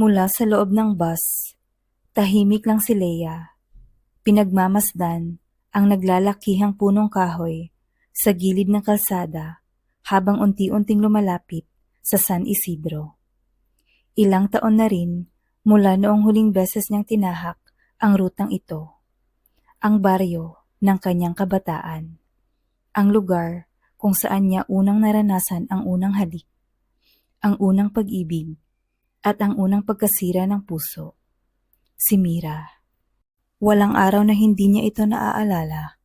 Mula sa loob ng bus, tahimik lang si Leia. Pinagmamasdan ang naglalakihang punong kahoy sa gilid ng kalsada habang unti-unting lumalapit sa San Isidro. Ilang taon na rin mula noong huling beses niyang tinahak ang rutang ito, ang baryo ng kanyang kabataan, ang lugar kung saan niya unang naranasan ang unang halik, ang unang pag-ibig, at ang unang pagkasira ng puso, si Mira. Walang araw na hindi niya ito naaalala,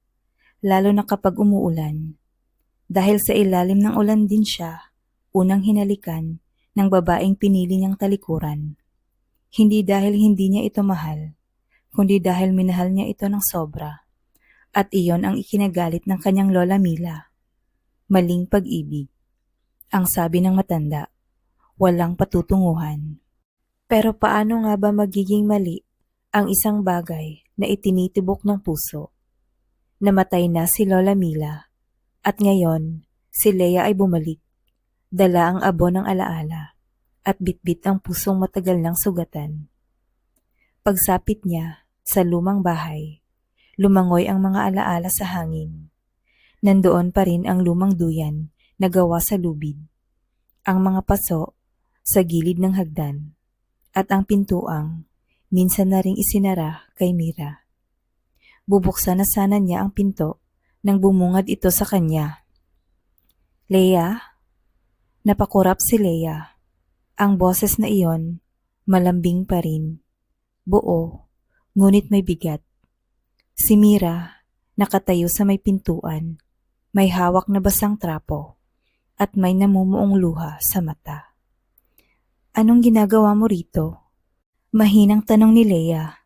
lalo na kapag umuulan. Dahil sa ilalim ng ulan din siya, unang hinalikan ng babaeng pinili niyang talikuran. Hindi dahil hindi niya ito mahal, kundi dahil minahal niya ito ng sobra. At iyon ang ikinagalit ng kanyang lola Mila. Maling pag-ibig. Ang sabi ng matanda, walang patutunguhan. Pero paano nga ba magiging mali ang isang bagay na itinitibok ng puso? Namatay na si Lola Mila at ngayon si Leia ay bumalik. Dala ang abo ng alaala at bitbit ang pusong matagal ng sugatan. Pagsapit niya sa lumang bahay, lumangoy ang mga alaala sa hangin. Nandoon pa rin ang lumang duyan na gawa sa lubid, ang mga paso sa gilid ng hagdan, at ang pintuang minsan na ring isinara kay Mira. Bubuksan na sana niya ang pinto nang bumungad ito sa kanya. Leia? Napakurap si Leia. Ang boses na iyon, malambing pa rin. Buo, ngunit may bigat. Si Mira, nakatayo sa may pintuan, may hawak na basang trapo, at may namumuong luha sa mata. Anong ginagawa mo rito? Mahinang tanong ni Leia.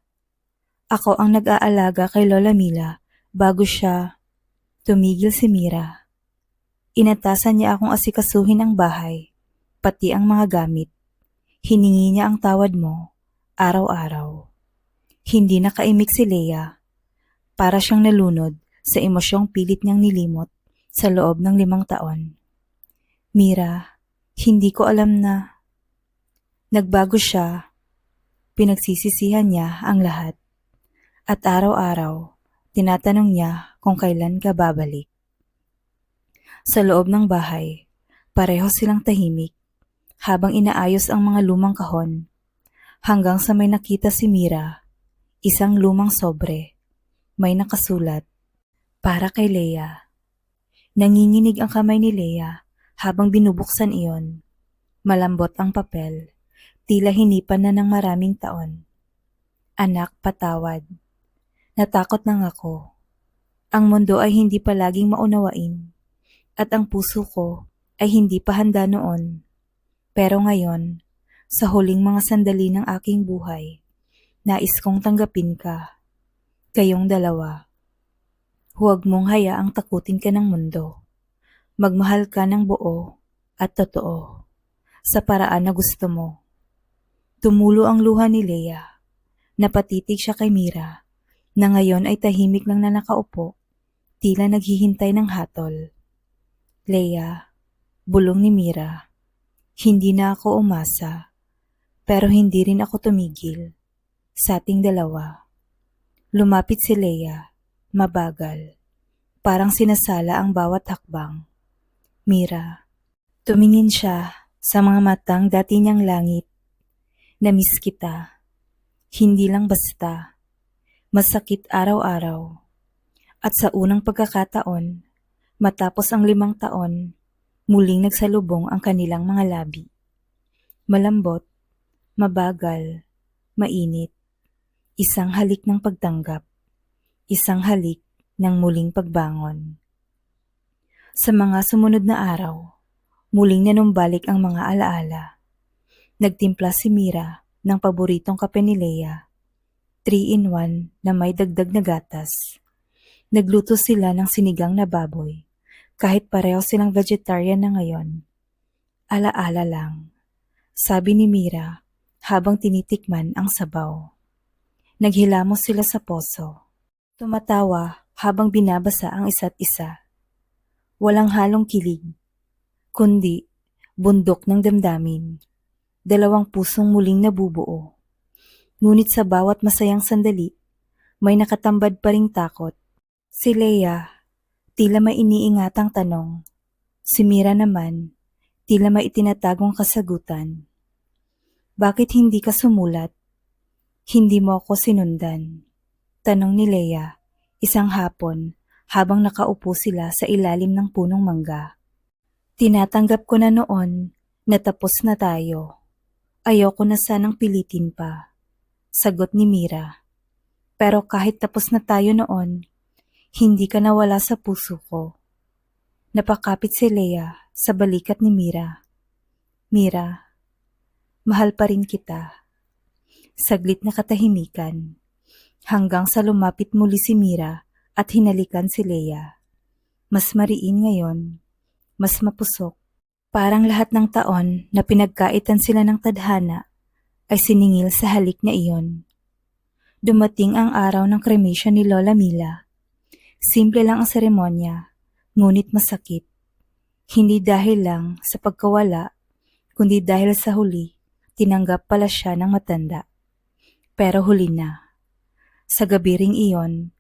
Ako ang nag-aalaga kay Lola Mila bago siya. Tumigil si Mira. Inatasan niya akong asikasuhin ang bahay, pati ang mga gamit. Hiningi niya ang tawad mo, araw-araw. Hindi nakaimik si Leia. Para siyang nalunod sa emosyong pilit niyang nilimot sa loob ng 5 taon. Mira, hindi ko alam na. Nagbago siya. Pinagsisisihan niya ang lahat. At araw-araw, tinatanong niya kung kailan ka babalik. Sa loob ng bahay, pareho silang tahimik habang inaayos ang mga lumang kahon. Hanggang sa may nakita si Mira, isang lumang sobre. May nakasulat, para kay Leia. Nanginginig ang kamay ni Leia habang binubuksan iyon. Malambot ang papel, tila hinipan na ng maraming taon. Anak, patawad. Natakot lang ako. Ang mundo ay hindi palaging maunawain, at ang puso ko ay hindi pa handa noon. Pero ngayon, sa huling mga sandali ng aking buhay, nais kong tanggapin ka. Kayong dalawa. Huwag mong hayaang takutin ka ng mundo. Magmahal ka ng buo at totoo, sa paraan na gusto mo. Tumulo ang luha ni Leia. Napatitig siya kay Mira, na ngayon ay tahimik lang na nakaupo, tila naghihintay ng hatol. Leia, bulong ni Mira, hindi na ako umasa, pero hindi rin ako tumigil. Sa ating dalawa. Lumapit si Leia, mabagal, parang sinasala ang bawat hakbang. Mira, tumingin siya sa mga matang dati niyang langit. Namiss kita, hindi lang basta. Masakit araw-araw. At sa unang pagkakataon, matapos ang 5 taon, muling nagsalubong ang kanilang mga labi. Malambot, mabagal, mainit. Isang halik ng pagtanggap. Isang halik ng muling pagbangon. Sa mga sumunod na araw, muling nanumbalik ang mga alaala. Nagtimpla si Mira ng paboritong kape ni Leia. 3-in-1 na may dagdag na gatas. Nagluto sila ng sinigang na baboy, kahit pareho silang vegetarian na ngayon. Alaala lang, sabi ni Mira habang tinitikman ang sabaw. Naghilamos sila sa poso. Tumatawa habang binabasa ang isa't isa. Walang halong kilig, kundi bundok ng damdamin. dalawang pusong muling nabubuo. Ngunit sa bawat masayang sandali, may nakatambad pa ring takot. Si Leia, tila may iniingatang tanong. Si Mira naman, tila may itinatagong kasagutan. Bakit hindi ka sumulat? Hindi mo ako sinundan. Tanong ni Leia, isang hapon habang nakaupo sila sa ilalim ng punong mangga. Tinatanggap ko na noon na tapos na tayo. Ayoko na sanang pilitin pa. Sagot ni Mira. Pero kahit tapos na tayo noon, hindi ka nawala sa puso ko. Napakapit si Leia sa balikat ni Mira. Mira, mahal pa rin kita. Saglit na katahimikan. Hanggang sa lumapit muli si Mira at hinalikan si Leia. Mas mariin ngayon, mas mapusok. Parang lahat ng taon na pinagkaitan sila ng tadhana ay siningil sa halik na iyon. Dumating ang araw ng cremation ni Lola Mila. Simple lang ang seremonya, ngunit masakit. Hindi dahil lang sa pagkawala, kundi dahil sa huli, tinanggap pala siya ng matanda. Pero huli na. Sa gabi ring iyon,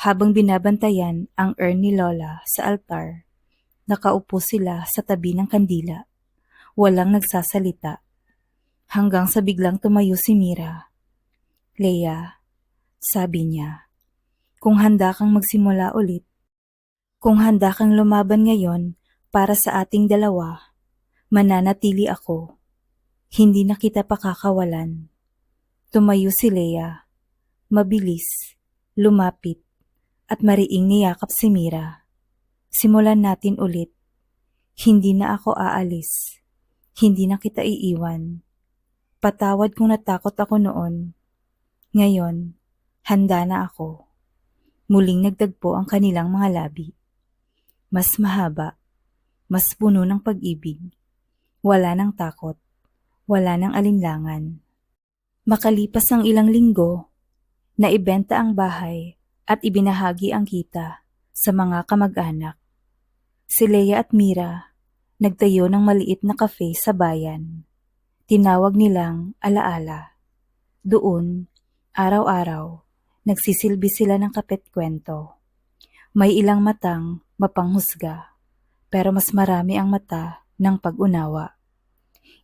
habang binabantayan ang urn ni Lola sa altar, nakaupo sila sa tabi ng kandila. Walang nagsasalita. Hanggang sa biglang tumayo si Mira. Leia, sabi niya, kung handa kang magsimula ulit, kung handa kang lumaban ngayon para sa ating dalawa, mananatili ako. Hindi na kita pakakawalan. Tumayo si Leia. Mabilis, lumapit, at mariing niyakap si Mira. Simulan natin ulit. Hindi na ako aalis. Hindi na kita iiwan. Patawad kung natakot ako noon. Ngayon, handa na ako. Muling nagtagpo ang kanilang mga labi. Mas mahaba, mas puno ng pag-ibig. Wala ng takot, wala ng alinlangan. Makalipas ang ilang linggo, naibenta ang bahay at ibinahagi ang kita sa mga kamag-anak. Si Leia at Mira nagtayo ng maliit na cafe sa bayan. Tinawag nilang Alaala. Doon, araw-araw, nagsisilbi sila ng kapet kwento. May ilang matang mapanghusga, pero mas marami ang mata ng pag-unawa.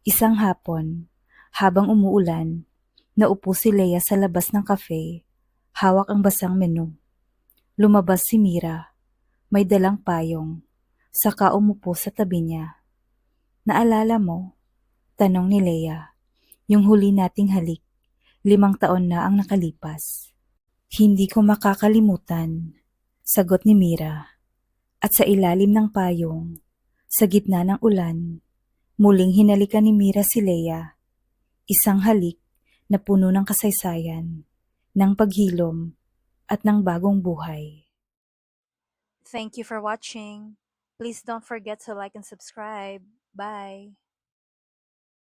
Isang hapon, habang umuulan, naupo si Leia sa labas ng cafe, hawak ang basang menu. Lumabas si Mira, may dalang payong, saka umupo sa tabi niya. Naalala mo? Tanong ni Leia, yung huli nating halik, 5 taon na ang nakalipas. Hindi ko makakalimutan, sagot ni Mira. At sa ilalim ng payong, sa gitna ng ulan, muling hinalikan ni Mira si Leia. Isang halik na puno ng kasaysayan, ng paghilom, at ng bagong buhay. Thank you for watching. Please don't forget to like and subscribe. Bye.